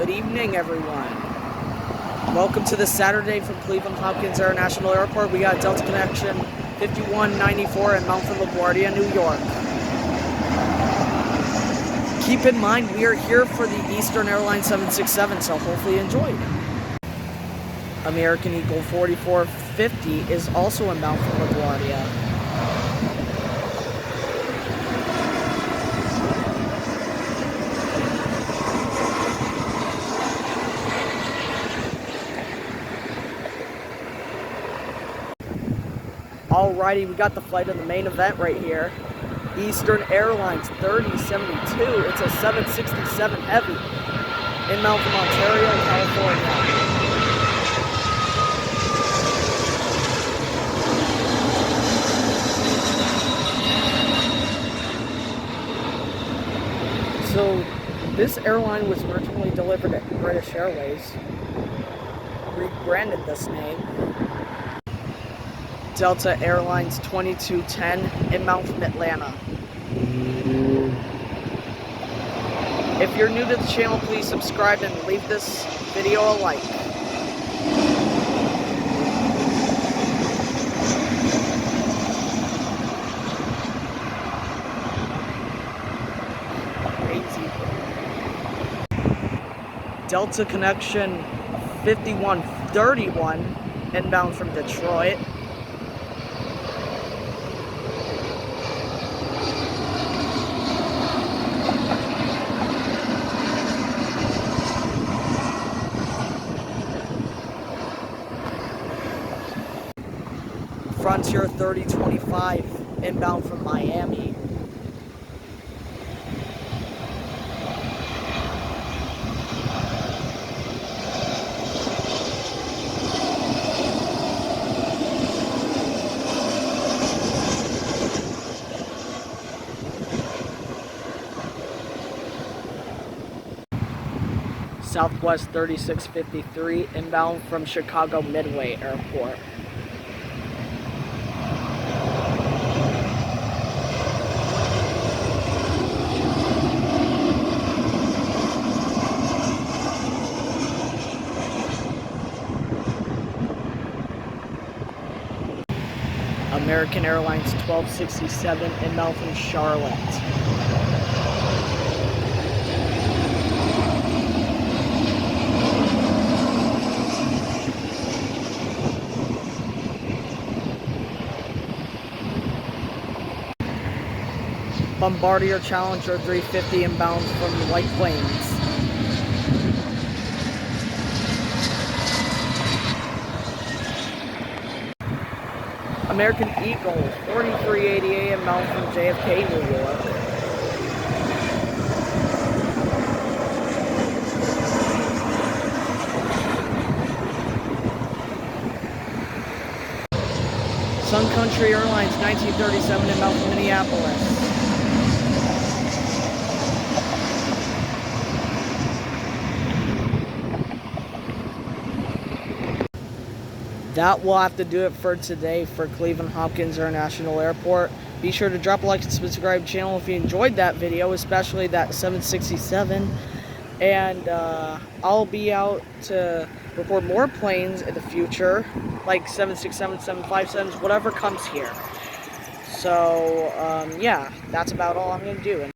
Good evening, everyone. Welcome to the Saturday from Cleveland Hopkins International Airport. We got Delta Connection 5194 in Mount LaGuardia, New York. Keep in mind, we are here for the Eastern Airlines 767, so hopefully you enjoy. American Eagle 4450 is also in Mount LaGuardia. Alrighty, we got the flight of the main event right here. Eastern Airlines 3072. It's a 767 Heavy in Malcolm, Ontario, California. So this airline was originally delivered at British Airways. Rebranded this name. Delta Airlines 2210 in Mount Atlanta. If you're new to the channel, please subscribe and leave this video a like. Crazy. Delta Connection 5131 inbound from Detroit. Frontier 3025 inbound from Miami. Southwest 3653 inbound from Chicago Midway Airport. American Airlines 1267 inbound from Charlotte. Bombardier Challenger 350 inbound from White Plains. American Eagle 4388 inbound from JFK, New York. Sun Country Airlines 1937 inbound from Minneapolis. That will have to do it for today for Cleveland Hopkins International Airport. Be sure to drop a like and subscribe to the channel if you enjoyed that video, especially that 767. And I'll be out to record more planes in the future, like 767, 757s, whatever comes here. So, yeah, that's about all I'm going to do.